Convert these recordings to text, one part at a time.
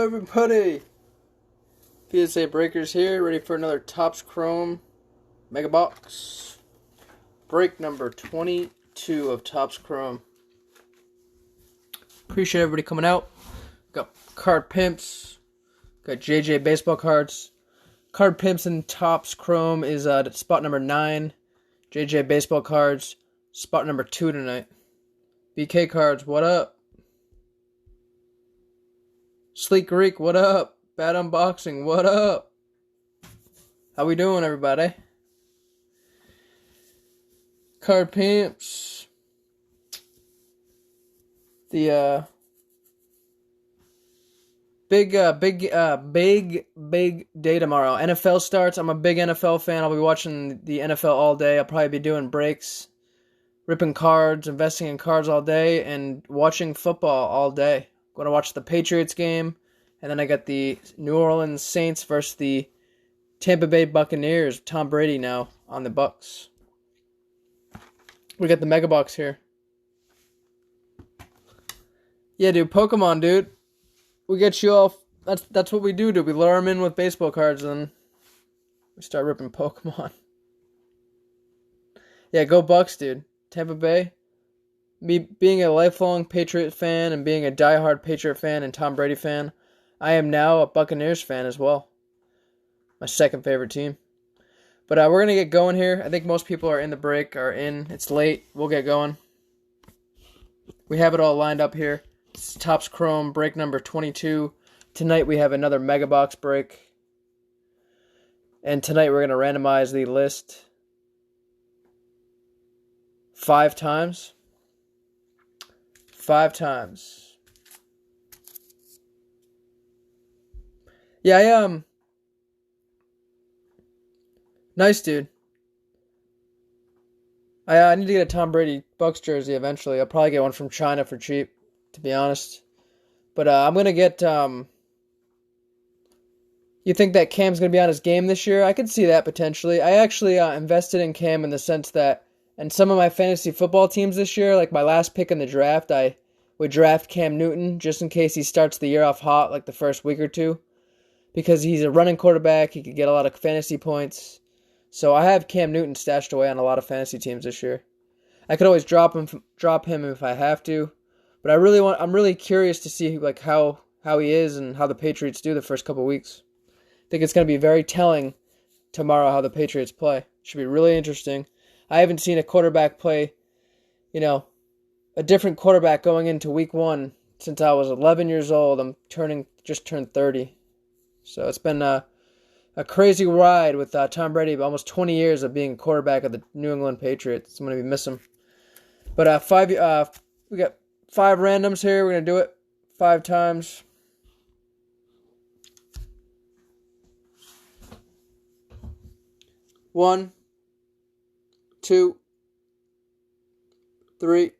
everybody! PSA Breakers here, ready for another Topps Chrome Mega Box. Break number 22 of Topps Chrome. Appreciate everybody coming out. Got Card Pimps. Got JJ Baseball Cards. Card Pimps in Topps Chrome is spot number 9. JJ Baseball Cards, spot number 2 tonight. BK Cards, what up? Sleek Greek, what up? Bad Unboxing, what up? How we doing, everybody? Card Pimps. The big day tomorrow. NFL starts. I'm a big NFL fan. I'll be watching the NFL all day. I'll probably be doing breaks, ripping cards, investing in cards all day, and watching football all day. Going to watch the Patriots game, and then I got the New Orleans Saints versus the Tampa Bay Buccaneers. Tom Brady now on the Bucs. We got the Mega Box here. Yeah, dude, Pokemon, dude. We get you all. That's what we do, dude. We lure them in with baseball cards, and we start ripping Pokemon. Yeah, go Bucs, dude. Tampa Bay. Me being a lifelong Patriot fan and being a diehard Patriot fan and Tom Brady fan, I am now a Buccaneers fan as well. My second favorite team. But we're going to get going here. I think most people are in the break, are in. It's late. We'll get going. We have it all lined up here. It's Topps Chrome break number 22. Tonight we have another Mega Box break. And tonight we're going to randomize the list 5 times. 5 times. Yeah, nice, dude. I need to get a Tom Brady Bucs jersey eventually. I'll probably get one from China for cheap, to be honest. But I'm going to get... You think that Cam's going to be on his game this year? I could see that potentially. I actually invested in Cam in the sense that and some of my fantasy football teams this year, like my last pick in the draft, I would draft Cam Newton just in case he starts the year off hot like the first week or two. Because he's a running quarterback, he could get a lot of fantasy points. So I have Cam Newton stashed away on a lot of fantasy teams this year. I could always drop him if I have to. But I'm really curious to see like how he is and how the Patriots do the first couple weeks. I think it's going to be very telling tomorrow how the Patriots play. Should be really interesting. I haven't seen a quarterback play, a different quarterback going into week 1 since I was 11 years old. I'm just turned 30. So it's been a crazy ride with Tom Brady, almost 20 years of being quarterback of the New England Patriots. I'm going to be missing him. But we got 5 randoms here. We're going to do it 5 times. One, 2, 3,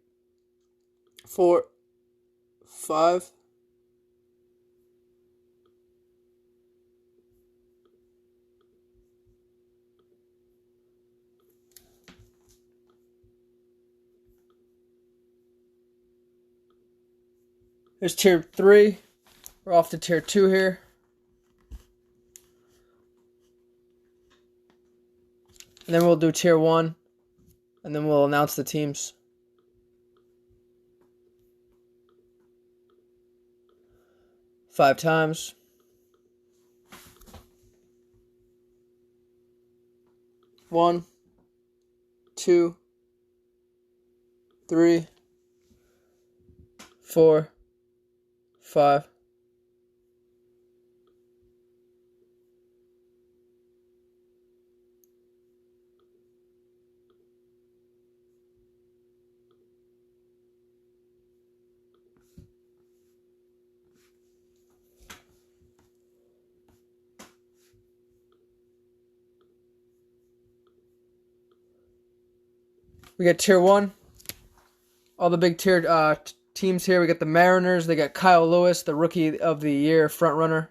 4, 5. There's tier 3. We're off to tier 2 here. And then we'll do tier 1. And then we'll announce the teams. Five times. 1, 2, 3, 4, 5. We got tier 1. All the big tier teams here. We got the Mariners. They got Kyle Lewis, the Rookie of the Year frontrunner.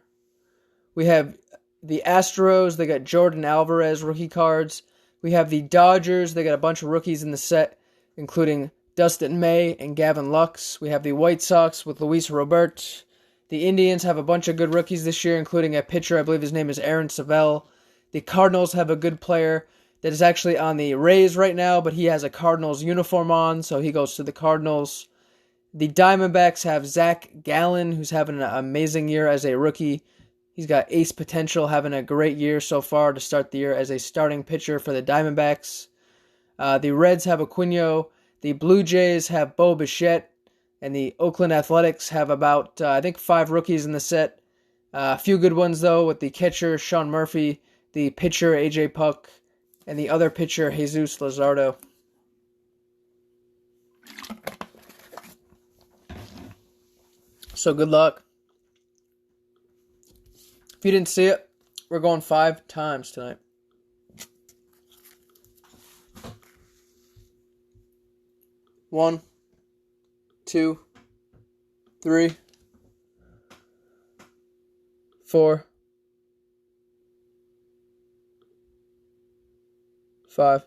We have the Astros. They got Jordan Alvarez rookie cards. We have the Dodgers. They got a bunch of rookies in the set, including Dustin May and Gavin Lux. We have the White Sox with Luis Robert. The Indians have a bunch of good rookies this year, including a pitcher, I believe his name is Aaron Savell. The Cardinals have a good player that is actually on the Rays right now, but he has a Cardinals uniform on, so he goes to the Cardinals. The Diamondbacks have Zach Gallen, who's having an amazing year as a rookie. He's got ace potential, having a great year so far to start the year as a starting pitcher for the Diamondbacks. The Reds have Aquino. The Blue Jays have Bo Bichette. And the Oakland Athletics have about, I think, 5 rookies in the set. A few good ones, though, with the catcher, Sean Murphy, the pitcher, A.J. Puck, and the other pitcher, Jesus Luzardo. So good luck. If you didn't see it, we're going 5 times tonight. 1, 2, 3, 4, 5.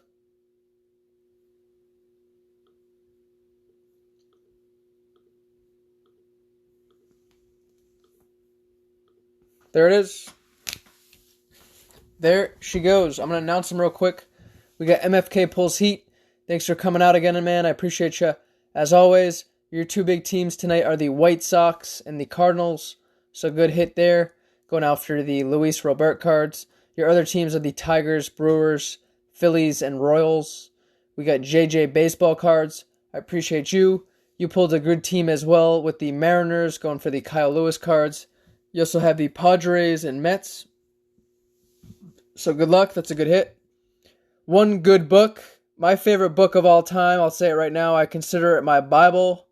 There it is. There she goes. I'm going to announce them real quick. We got MFK Pulls Heat. Thanks for coming out again, man. I appreciate you. As always, your 2 big teams tonight are the White Sox and the Cardinals. So good hit there. Going after the Luis Robert cards. Your other teams are the Tigers, Brewers, Phillies, and Royals. We got JJ baseball cards. I appreciate you. You pulled a good team as well with the Mariners going for the Kyle Lewis cards. You also have the Padres and Mets. So good luck. That's a good hit. One good book. My favorite book of all time. I'll say it right now. I consider it my Bible.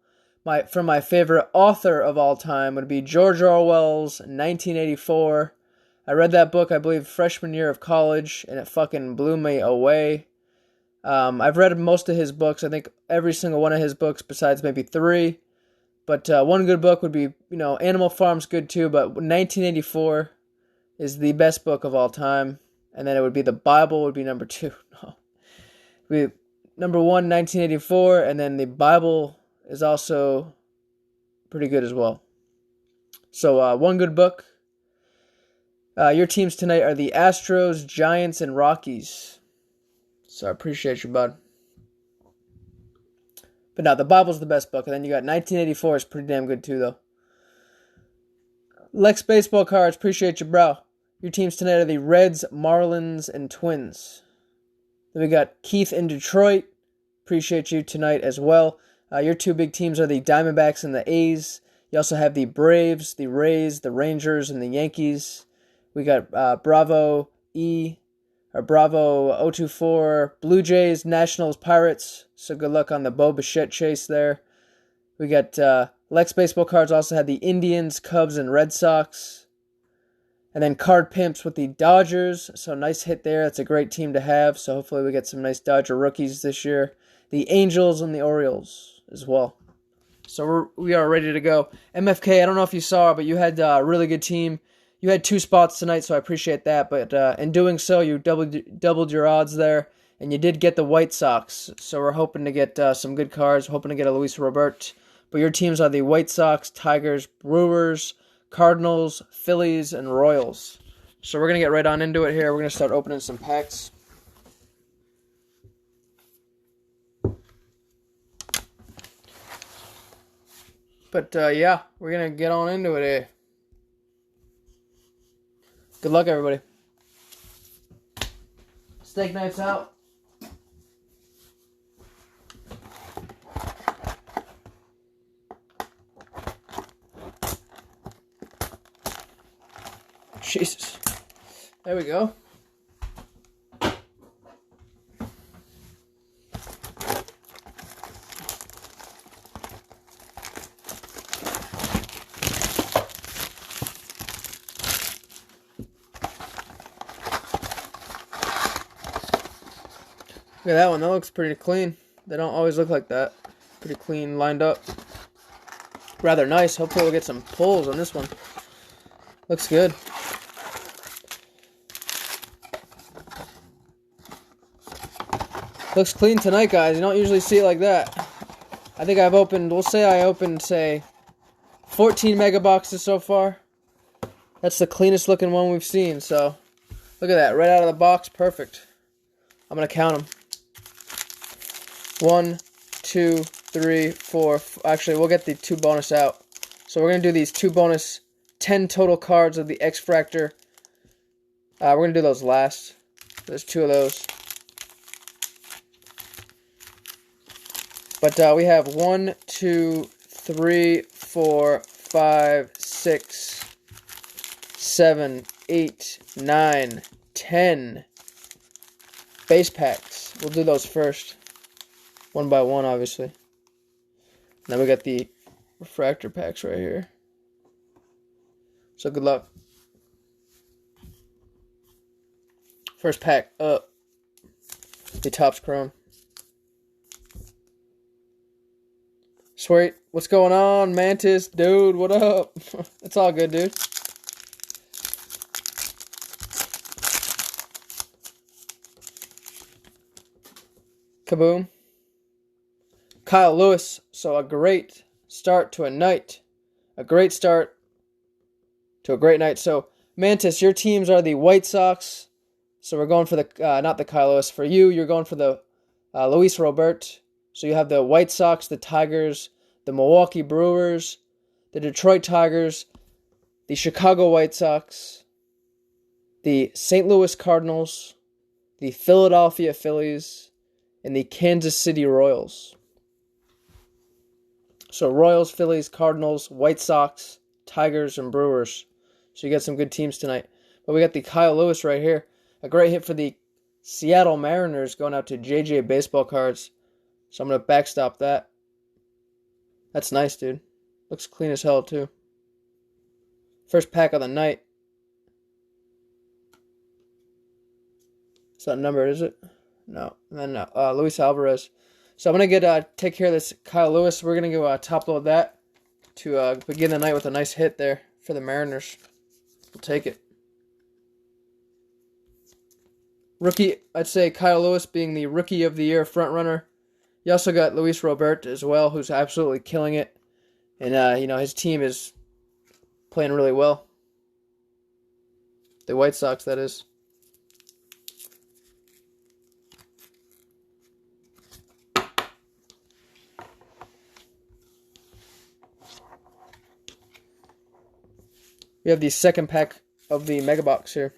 From my favorite author of all time would be George Orwell's 1984. I read that book, I believe, freshman year of college, and it fucking blew me away. I've read most of his books. I think every single one of his books besides maybe 3. But one good book would be, Animal Farm's good too, but 1984 is the best book of all time. And then it would be the Bible would be number 2. No. It would be number 1, 1984, and then the Bible is also pretty good as well. So one good book. Your teams tonight are the Astros, Giants, and Rockies. So I appreciate you, bud. But no, the Bible's the best book. And then you got 1984 is pretty damn good too, though. Lex Baseball Cards, appreciate you, bro. Your teams tonight are the Reds, Marlins, and Twins. Then we got Keith in Detroit. Appreciate you tonight as well. Your 2 big teams are the Diamondbacks and the A's. You also have the Braves, the Rays, the Rangers, and the Yankees. We got Bravo 024, Blue Jays, Nationals, Pirates. So good luck on the Bo Bichette chase there. We got Lex Baseball Cards also had the Indians, Cubs, and Red Sox. And then Card Pimps with the Dodgers. So nice hit there. That's a great team to have. So hopefully we get some nice Dodger rookies this year. The Angels and the Orioles as well. So we are ready to go. MFK, I don't know if you saw, but you had a really good team. You had 2 spots tonight, so I appreciate that. But in doing so, you doubled your odds there, and you did get the White Sox. So we're hoping to get some good cards. We're hoping to get a Luis Robert. But your teams are the White Sox, Tigers, Brewers, Cardinals, Phillies, and Royals. So we're going to get right on into it here. We're going to start opening some packs. But yeah, we're going to get on into it here. Good luck, everybody. Steak knives out. Jesus. There we go. Look at that one. That looks pretty clean. They don't always look like that. Pretty clean, lined up. Rather nice. Hopefully we'll get some pulls on this one. Looks good. Looks clean tonight, guys. You don't usually see it like that. I think I've opened, we'll say I opened, say, 14 mega boxes so far. That's the cleanest looking one we've seen. So look at that. Right out of the box. Perfect. I'm going to count them. 1, 2, 3, 4. Actually, we'll get the 2 bonus out. So we're going to do these 2 bonus 10 total cards of the X-Fractor. We're going to do those last. There's 2 of those. But we have 1, 2, 3, 4, 5, 6, 7, 8, 9, 10 base packs. We'll do those first. One by one, obviously. Then we got the refractor packs right here. So good luck. First pack up. The Topps Chrome. Sweet. What's going on, Mantis? Dude, what up? It's all good, dude. Kaboom. Kyle Lewis. So a great start to a night. A great start to a great night. So, Mantis, your teams are the White Sox. So we're going for the, not the Kyle Lewis. For you, you're going for the Luis Robert. So you have the White Sox, the Tigers, the Milwaukee Brewers, the Detroit Tigers, the Chicago White Sox, the St. Louis Cardinals, the Philadelphia Phillies, and the Kansas City Royals. So Royals, Phillies, Cardinals, White Sox, Tigers, and Brewers. So you got some good teams tonight. But we got the Kyle Lewis right here. A great hit for the Seattle Mariners going out to JJ Baseball Cards. So I'm going to backstop that. That's nice, dude. Looks clean as hell, too. First pack of the night. It's not numbered, is it? No. And then Luis Alvarez. So I'm going to take care of this Kyle Lewis. We're going to go top load that to begin the night with a nice hit there for the Mariners. We'll take it. Rookie, I'd say Kyle Lewis being the Rookie of the Year front runner. You also got Luis Robert as well, who's absolutely killing it. And, his team is playing really well. The White Sox, that is. We have the second pack of the Mega Box here.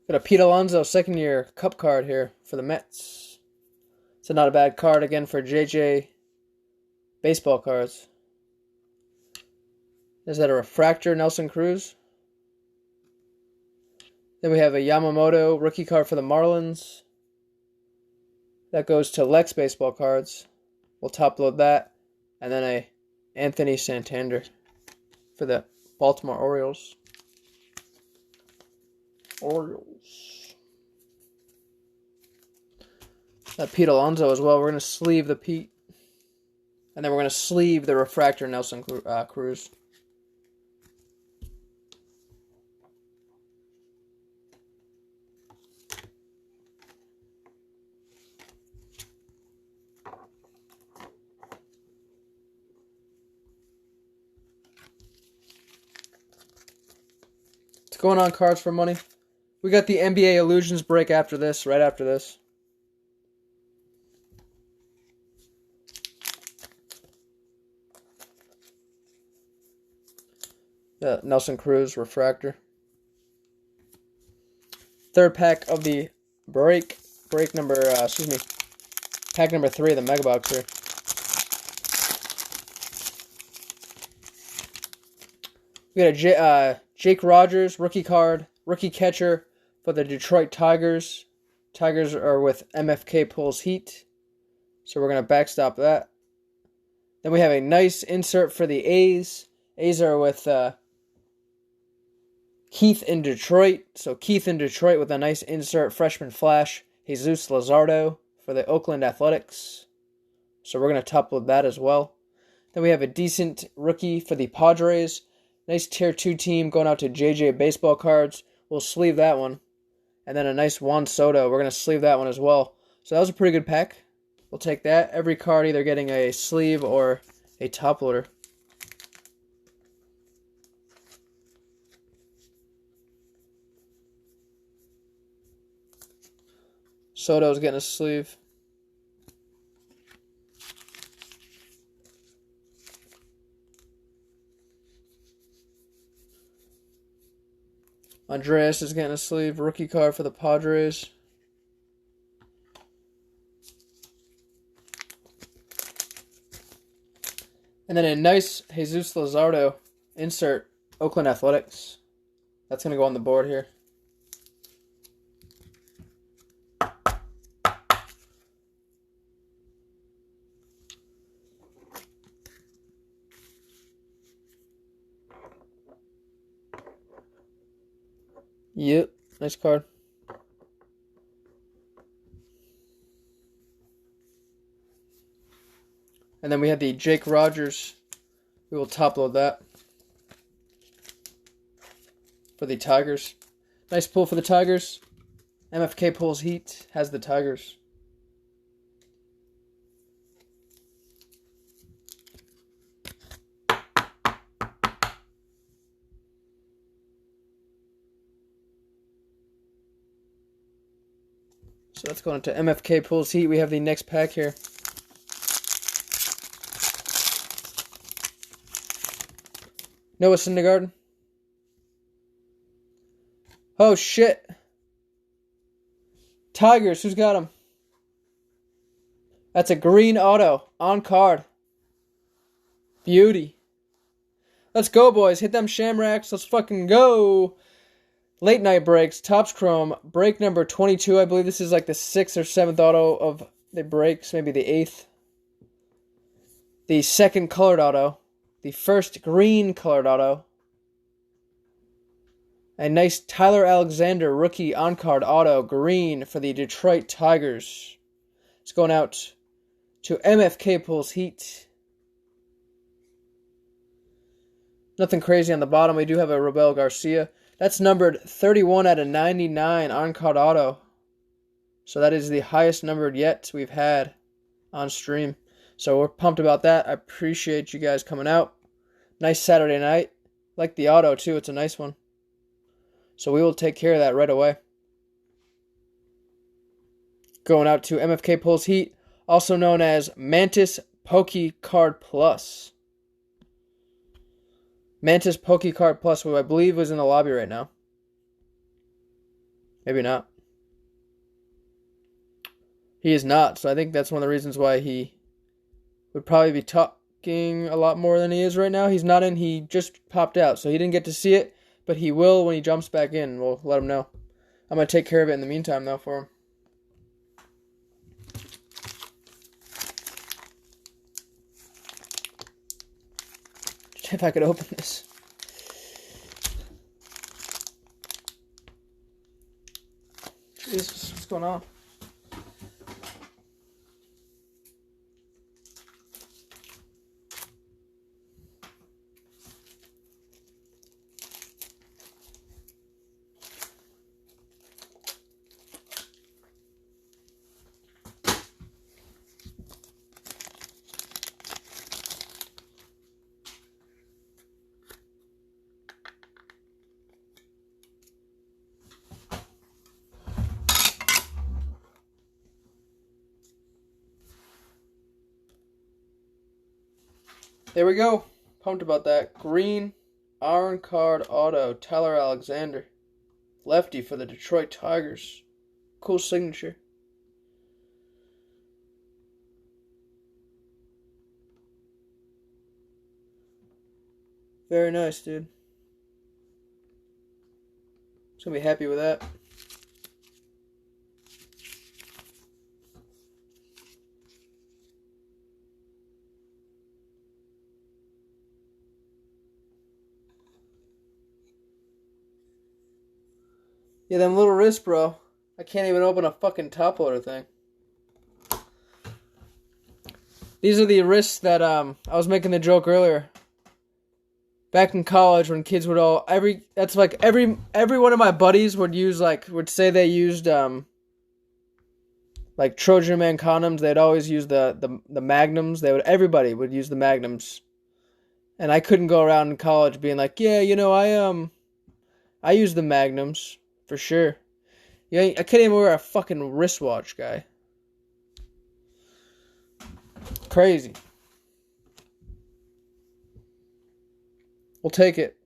Got a Pete Alonso second-year Cup card here for the Mets. It's not a bad card again for JJ Baseball Cards. Is that a refractor Nelson Cruz? Then we have a Yamamoto rookie card for the Marlins. That goes to Lex Baseball Cards. We'll top load that. And then a Anthony Santander for the Baltimore Orioles. That Pete Alonso as well. We're going to sleeve the Pete. And then we're going to sleeve the refractor Nelson Cruz. What's going on, Cards for Money? We got the NBA Illusions break after this, right after this. Nelson Cruz refractor. Third pack of the pack number 3 of the Mega Box here. We got a Jake Rogers rookie card, rookie catcher for the Detroit Tigers. Tigers are with MFK Pulls Heat, so we're going to backstop that. Then we have a nice insert for the A's. A's are with Keith in Detroit. So Keith in Detroit with a nice insert freshman flash. Jesus Lazardo for the Oakland Athletics. So we're going to top load that as well. Then we have a decent rookie for the Padres. Nice Tier 2 team going out to JJ Baseball Cards. We'll sleeve that one. And then a nice Juan Soto. We're going to sleeve that one as well. So that was a pretty good pack. We'll take that. Every card either getting a sleeve or a top loader. Soto's getting a sleeve. Andreas is getting a sleeve. Rookie card for the Padres. And then a nice Jesus Luzardo insert. Oakland Athletics. That's going to go on the board here. Yep, nice card. And then we have the Jake Rogers. We will top load that for the Tigers. Nice pull for the Tigers. MFK pulls heat, has the Tigers. So that's going to MFK pulls heat. We have the next pack here. Noah Syndergaard. Oh, shit. Tigers, who's got him? That's a green auto on card. Beauty. Let's go, boys. Hit them shamrocks. Let's fucking go. Late night breaks. Topps Chrome. Break number 22. I believe this is like the 6th or 7th auto of the breaks. Maybe the 8th. The second colored auto. The first green colored auto. A nice Tyler Alexander rookie on-card auto, green for the Detroit Tigers. It's going out to MFK pulls heat. Nothing crazy on the bottom. We do have a Robel Garcia. That's numbered 31 out of 99 on-card auto. So that is the highest numbered yet we've had on stream. So we're pumped about that. I appreciate you guys coming out. Nice Saturday night. Like the auto too. It's a nice one. So we will take care of that right away. Going out to MFK Pulls Heat, also known as Mantis Poke Card Plus. Mantis Poke Card Plus, who I believe was in the lobby right now. Maybe not. He is not, so I think that's one of the reasons why he would probably be talking a lot more than he is right now. He's not in, he just popped out, so he didn't get to see it, but he will when he jumps back in. We'll let him know. I'm going to take care of it in the meantime, though, for him. If I could open this. Jesus, what's going on? There we go. Pumped about that. Green iron card auto. Tyler Alexander. Lefty for the Detroit Tigers. Cool signature. Very nice, dude. Just gonna be happy with that. Yeah, them little wrists, bro. I can't even open a fucking top loader thing. These are the wrists that I was making the joke earlier. back in college when kids would all every one of my buddies would say they used like Trojan Man condoms. They'd always use the Magnums. Everybody would use the Magnums. And I couldn't go around in college being like, yeah, I use the Magnums for sure. Yeah, I can't even wear a fucking wristwatch, guy. Crazy. We'll take it.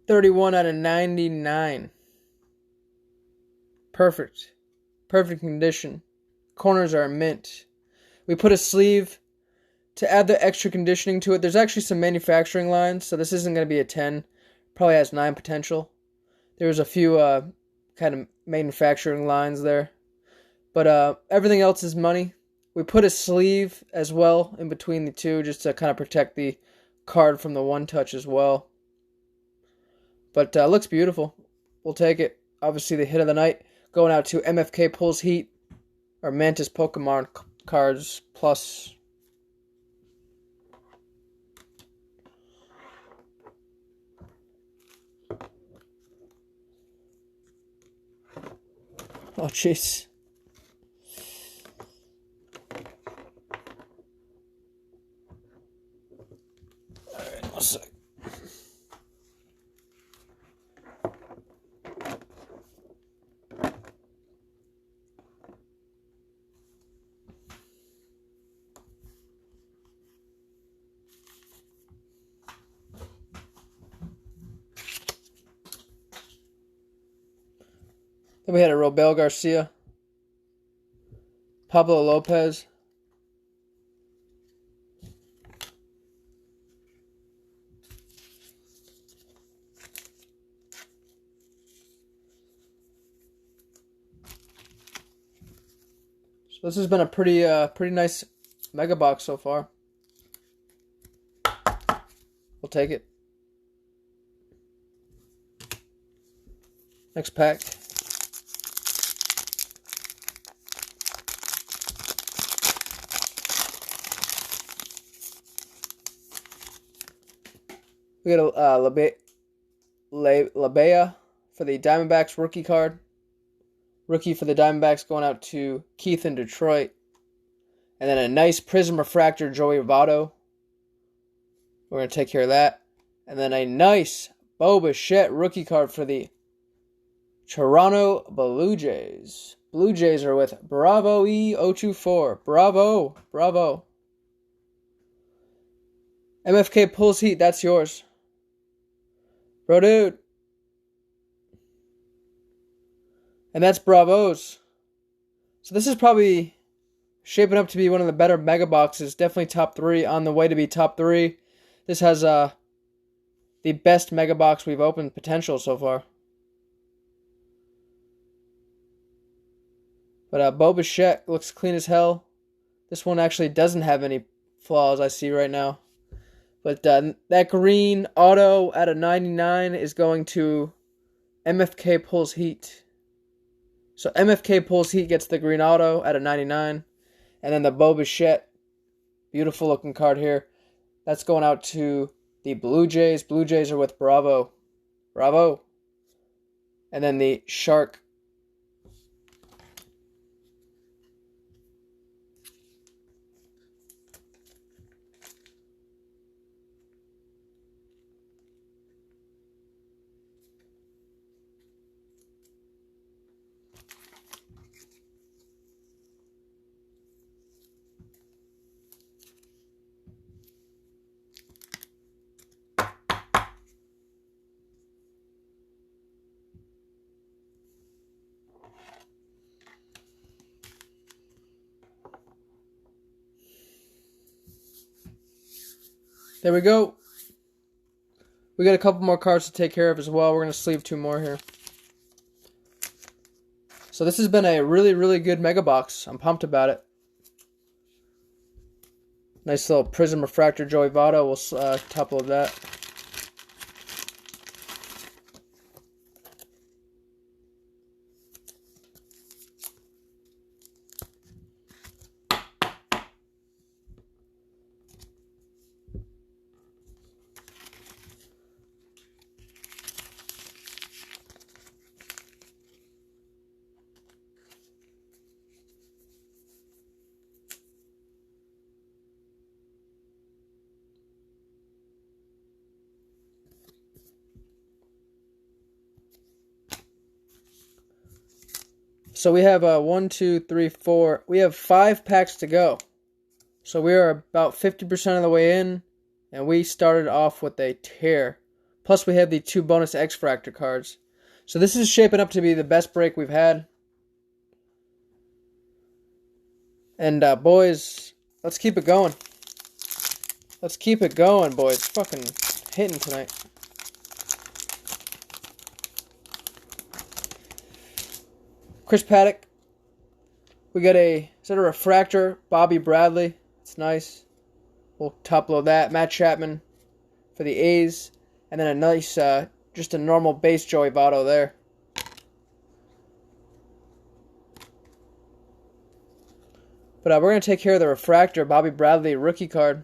$31 out of $99. Perfect. Perfect condition. Corners are mint. We put a sleeve to add the extra conditioning to it. There's actually some manufacturing lines, so this isn't going to be a 10. Probably has 9 potential. There was a few kind of manufacturing lines there. But everything else is money. We put a sleeve as well in between the two just to kind of protect the card from the one touch as well. But looks beautiful. We'll take it. Obviously the hit of the night going out to MFK Pulls Heat or Mantis Pokemon cards plus. Oh, jeez. Alright, 1 sec. Then we had a Robel Garcia, Pablo Lopez, so this has been a pretty nice mega box so far. We'll take it. Next pack. We got a Labea for the Diamondbacks rookie card. Rookie for the Diamondbacks going out to Keith in Detroit. And then a nice Prism Refractor Joey Votto. We're going to take care of that. And then a nice Bo Bichette rookie card for the Toronto Blue Jays. Blue Jays are with Bravo E024. Bravo. Bravo. MFK Pulls Heat, that's yours. Bro, dude. And that's Bravos. So this is probably shaping up to be one of the better mega boxes. Definitely top 3, on the way to be top 3. This has the best mega box we've opened potential so far. But Bo Bichette looks clean as hell. This one actually doesn't have any flaws I see right now. But that green auto out of 99 is going to MFK Pulls Heat. So MFK Pulls Heat gets the green auto out of 99. And then the Bo Bichette, beautiful looking card here. That's going out to the Blue Jays. Blue Jays are with Bravo. Bravo. And then the Shark. There we go. We got a couple more cards to take care of as well. We're going to sleeve 2 more here. So this has been a really, really good mega box. I'm pumped about it. Nice little Prism Refractor Joey Votto. We'll top load that. So we have 1, 2, 3, 4. We have 5 packs to go. So we are about 50% of the way in, and we started off with a tear. Plus we have the 2 bonus X-Fractor cards. So this is shaping up to be the best break we've had. And boys, let's keep it going. Let's keep it going, boys. It's fucking hitting tonight. Chris Paddock. We got is that a refractor? Bobby Bradley. It's nice. We'll top load that. Matt Chapman for the A's. And then a nice, just a normal base Joey Votto there. But we're going to take care of the refractor. Bobby Bradley rookie card.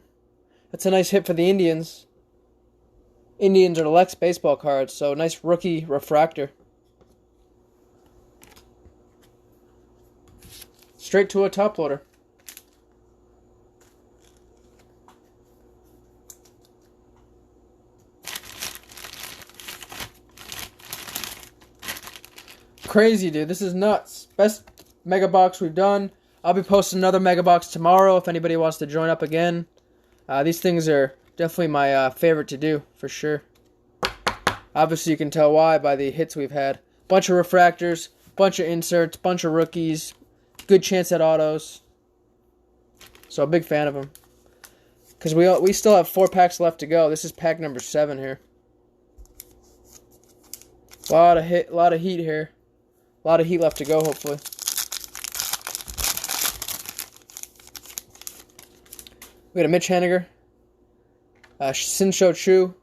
That's a nice hit for the Indians. Indians are the Lex baseball cards, so nice rookie refractor. Straight to a top loader. Crazy, dude. This is nuts. Best mega box we've done. I'll be posting another mega box tomorrow if anybody wants to join up again. These things are definitely my favorite to do, for sure. Obviously, you can tell why by the hits we've had. Bunch of refractors, bunch of inserts, bunch of rookies. Good chance at autos. So a big fan of them. Because we still have 4 packs left to go. This is pack number 7 here. A lot of heat here. A lot of heat left to go, hopefully. We got a Mitch Haniger, Shin-Sho Choo,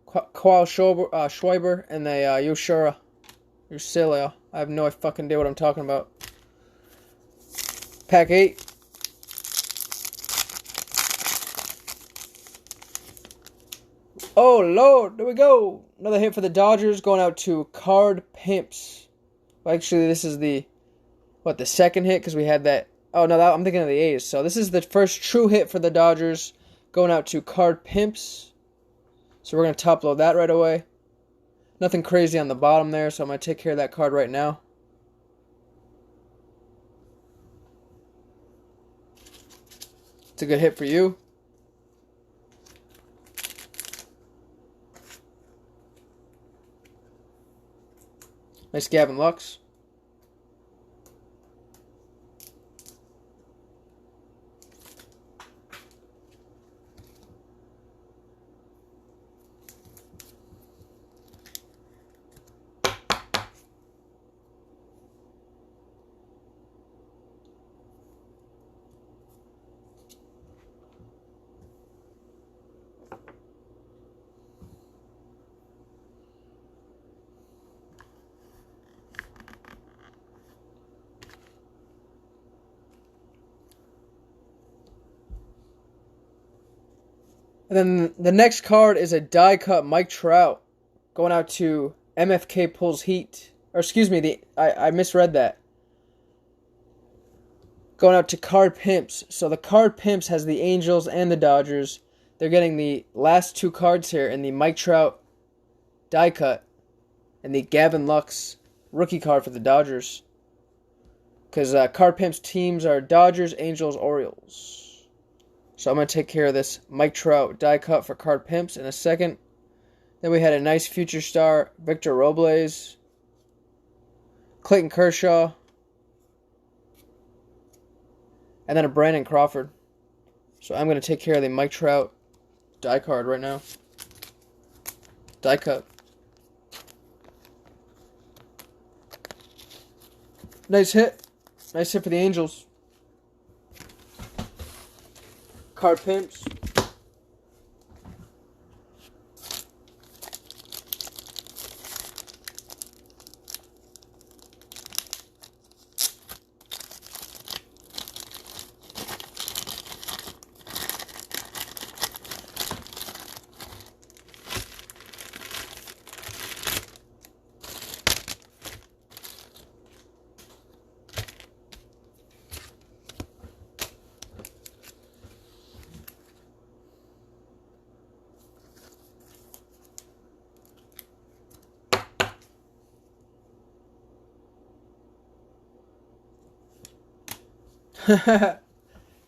Kyle Schwarber, and the Yoshira. Ursilia. I have no fucking idea what I'm talking about. Pack 8. Oh, Lord. There we go. Another hit for the Dodgers going out to Card Pimps. Well, actually, this is the second hit because we had that. Oh, no, I'm thinking of the A's. So this is the first true hit for the Dodgers going out to Card Pimps. So we're going to top load that right away. Nothing crazy on the bottom there, so I'm going to take care of that card right now. It's a good hit for you. Nice Gavin Lux. And then the next card is a die cut Mike Trout going out to MFK Pulls Heat. Or excuse me, I misread that. Going out to Card Pimps. So the Card Pimps has the Angels and the Dodgers. They're getting the last 2 cards here in the Mike Trout die cut and the Gavin Lux rookie card for the Dodgers. Because Card Pimps teams are Dodgers, Angels, Orioles. So I'm going to take care of this Mike Trout die cut for Card Pimps in a second. Then we had a nice future star, Victor Robles, Clayton Kershaw, and then a Brandon Crawford. So I'm going to take care of the Mike Trout die card right now. Die cut. Nice hit. Nice hit for the Angels. Card Pimps.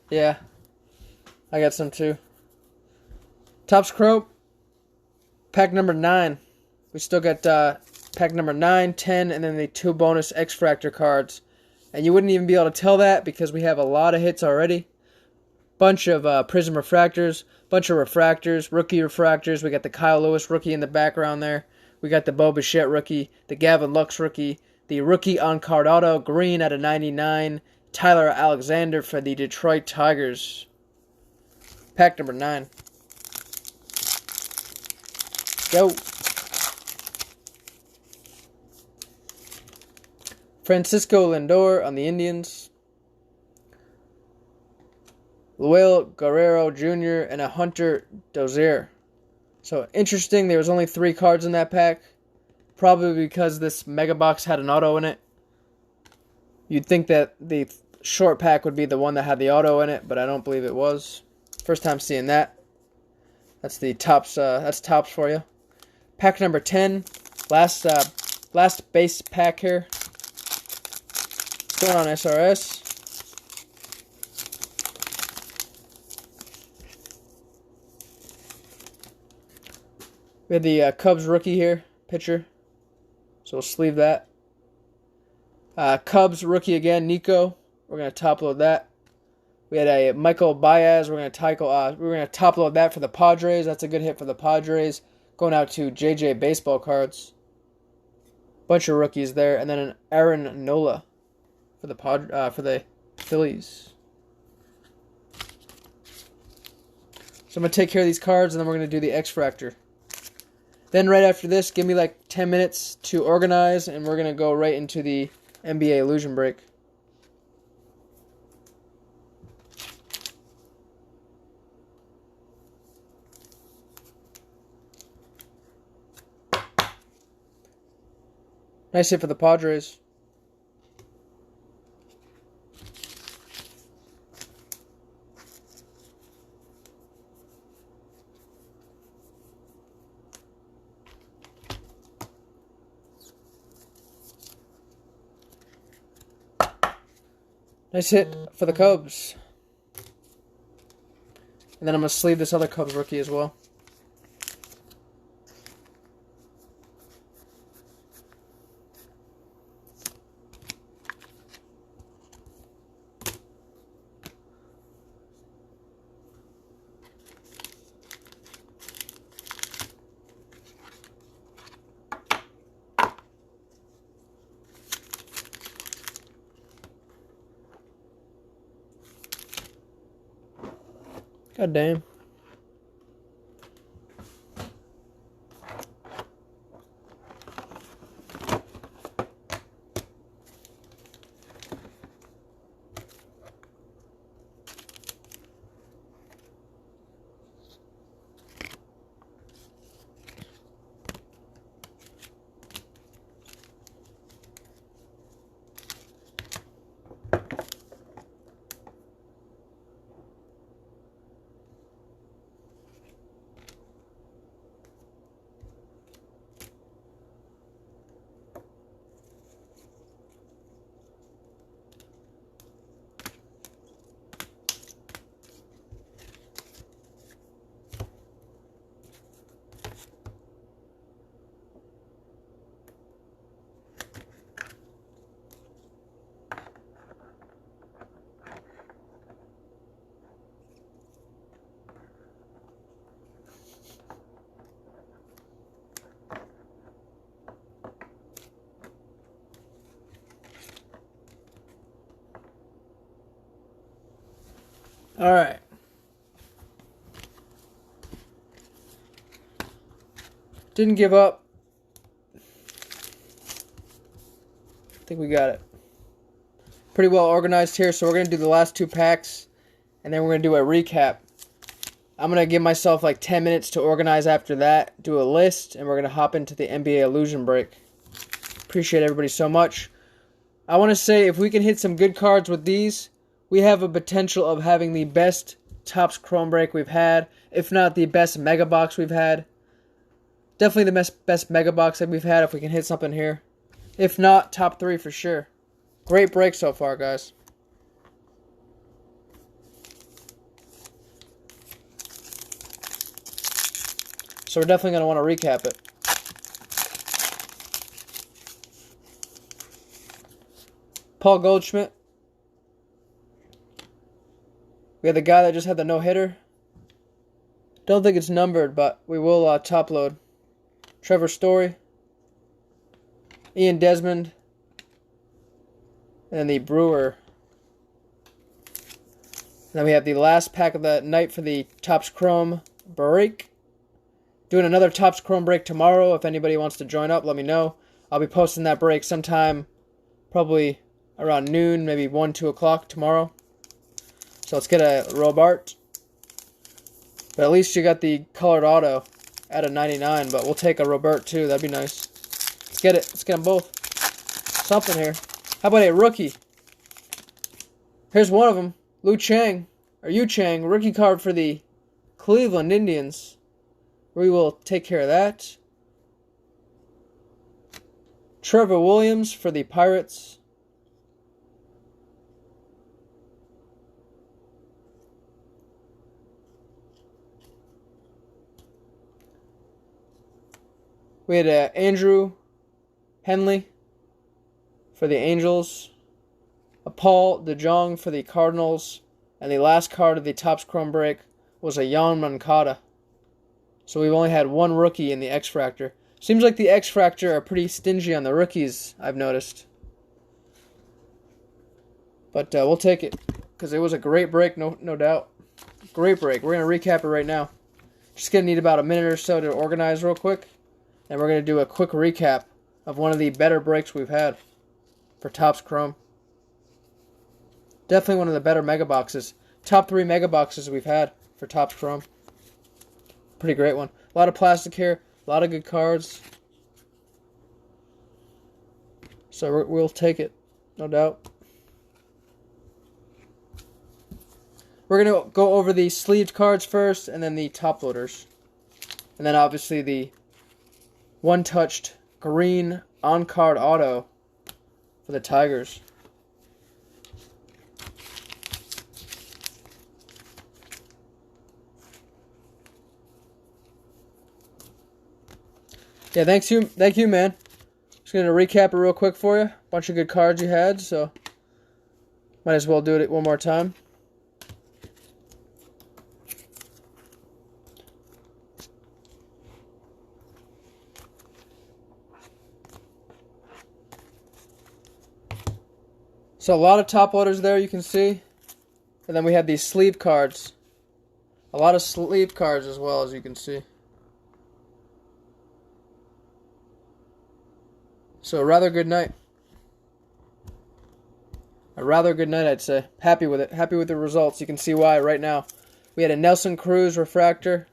Yeah, I got some too. Topps Chrome, pack number 9. We still got pack number 9, 10, and then the 2 bonus X-Fractor cards. And you wouldn't even be able to tell that because we have a lot of hits already. Bunch of Prism Refractors, bunch of Refractors, Rookie Refractors. We got the Kyle Lewis rookie in the background there. We got the Bo Bichette rookie, the Gavin Lux rookie, the rookie on card auto, green out of 99, Tyler Alexander for the Detroit Tigers. Pack number 9. Go. Francisco Lindor on the Indians. Luel Guerrero Jr. and a Hunter Dozier. So interesting, there was only 3 cards in that pack. Probably because this Mega Box had an auto in it. You'd think that the short pack would be the one that had the auto in it, but I don't believe it was. First time seeing that. That's the Topps. That's Topps for you. Pack number 10. Last base pack here. What's going on, SRS? We have the Cubs rookie here, pitcher. So we'll sleeve that. Cubs rookie again, Nico. We're gonna top load that. We had a Michael Baez. We're gonna top load that for the Padres. That's a good hit for the Padres. Going out to JJ baseball cards. Bunch of rookies there, and then an Aaron Nola for the Phillies. So I'm gonna take care of these cards, and then we're gonna do the X-Fractor. Then right after this, give me like 10 minutes to organize, and we're going to go right into the NBA Illusion Break. Nice hit for the Padres. Nice hit for the Cubs. And then I'm going to sleeve this other Cubs rookie as well. God damn. All right. Didn't give up. I think we got it. Pretty well organized here, so we're going to do the last 2 packs, and then we're going to do a recap. I'm going to give myself like 10 minutes to organize after that, do a list, and we're going to hop into the NBA Illusion Break. Appreciate everybody so much. I want to say if we can hit some good cards with these, we have a potential of having the best Topps Chrome Break we've had, if not the best Mega Box we've had. Definitely the best Mega Box that we've had if we can hit something here. If not, top 3 for sure. Great break so far, guys. So we're definitely going to want to recap it. Paul Goldschmidt. We had the guy that just had the no-hitter. Don't think it's numbered, but we will top load. Trevor Story. Ian Desmond. And then the Brewer. And then we have the last pack of the night for the Topps Chrome break. Doing another Topps Chrome break tomorrow. If anybody wants to join up, let me know. I'll be posting that break sometime, probably around noon, maybe 1, 2 o'clock tomorrow. So let's get a Robart. But at least you got the colored auto at a 99. But we'll take a Robert too. That'd be nice. Let's get it. Let's get them both. Something here. How about a rookie? Here's one of them. Yu Chang. Rookie card for the Cleveland Indians. We will take care of that. Trevor Williams for the Pirates. We had Andrew Henley for the Angels. A Paul DeJong for the Cardinals. And the last card of the Topps Chrome break was a Yoan Moncada. So we've only had one rookie in the X-Fractor. Seems like the X-Fractor are pretty stingy on the rookies, I've noticed. But we'll take it, because it was a great break, no doubt. Great break. We're going to recap it right now. Just going to need about a minute or so to organize real quick. And we're going to do a quick recap of one of the better breaks we've had for Topps Chrome. Definitely one of the better mega boxes. Top 3 mega boxes we've had for Topps Chrome. Pretty great one. A lot of plastic here. A lot of good cards. So we'll take it. No doubt. We're going to go over the sleeved cards first. And then the top loaders. And then obviously the one-touched green on-card auto for the Tigers. Yeah, thank you, man. Just gonna recap it real quick for you. Bunch of good cards you had, so might as well do it one more time. So a lot of top loaders there, you can see. And then we have these sleeve cards. A lot of sleeve cards as well, as you can see. So a rather good night. A rather good night, I'd say. Happy with it. Happy with the results. You can see why right now. We had a Nelson Cruz refractor.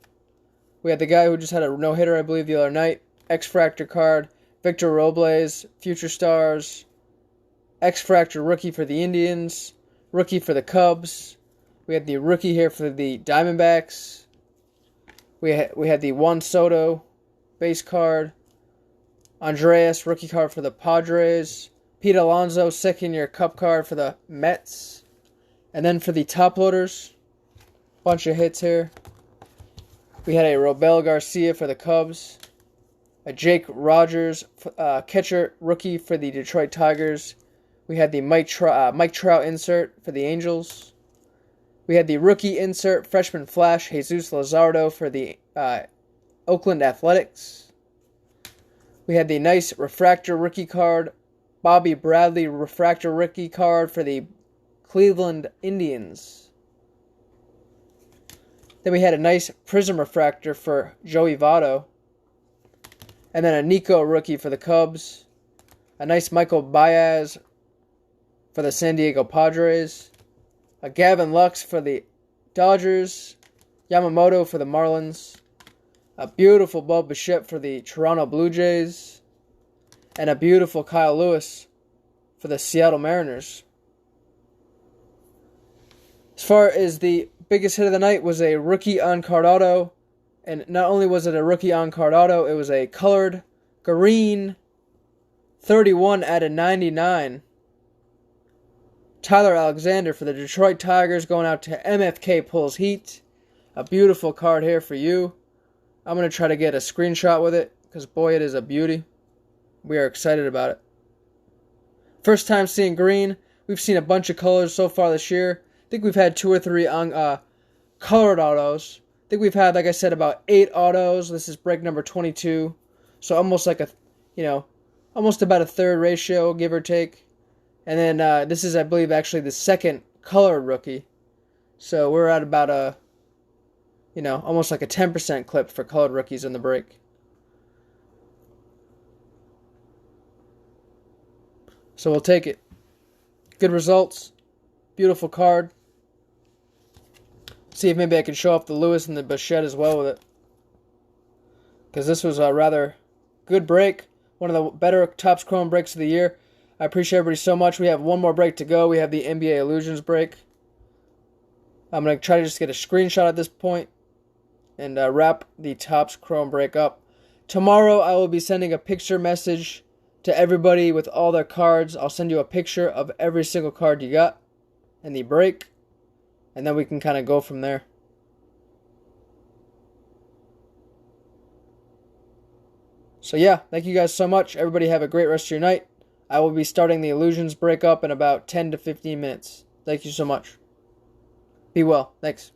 We had the guy who just had a no-hitter, I believe, the other night. X-Fractor card. Victor Robles. Future Stars. X-Fractor rookie for the Indians. Rookie for the Cubs. We had the rookie here for the Diamondbacks. We had the Juan Soto base card. Andreas, rookie card for the Padres. Pete Alonso, second-year Cup card for the Mets. And then for the top loaders, bunch of hits here. We had a Robel Garcia for the Cubs. A Jake Rogers, catcher rookie for the Detroit Tigers. We had the Mike Trout insert for the Angels. We had the rookie insert, freshman flash, Jesus Luzardo for the Oakland Athletics. We had the nice refractor rookie card, Bobby Bradley refractor rookie card for the Cleveland Indians. Then we had a nice prism refractor for Joey Votto. And then a Nico rookie for the Cubs. A nice Michael Baez for the San Diego Padres. A Gavin Lux for the Dodgers. Yamamoto for the Marlins. A beautiful Bo Bichette for the Toronto Blue Jays. And a beautiful Kyle Lewis for the Seattle Mariners. As far as the biggest hit of the night was a rookie on-card auto. And not only was it a rookie on-card auto, it was a colored green 31 out of 99. Tyler Alexander for the Detroit Tigers going out to MFK Pulls Heat. A beautiful card here for you. I'm going to try to get a screenshot with it because, boy, it is a beauty. We are excited about it. First time seeing green. We've seen a bunch of colors so far this year. I think we've had 2 or 3 colored autos. I think we've had, like I said, about 8 autos. This is break number 22. So almost like almost about a third ratio, give or take. And then this is, I believe, actually the second colored rookie. So we're at about almost like a 10% clip for colored rookies in the break. So we'll take it. Good results. Beautiful card. See if maybe I can show off the Lewis and the Bichette as well with it. Because this was a rather good break. One of the better Topps Chrome breaks of the year. I appreciate everybody so much. We have one more break to go. We have the NBA Illusions break. I'm going to try to just get a screenshot at this point and wrap the Topps Chrome break up. Tomorrow I will be sending a picture message to everybody with all their cards. I'll send you a picture of every single card you got in the break, and then we can kind of go from there. So yeah, thank you guys so much. Everybody have a great rest of your night. I will be starting the Illusions break up in about 10 to 15 minutes. Thank you so much. Be well. Thanks.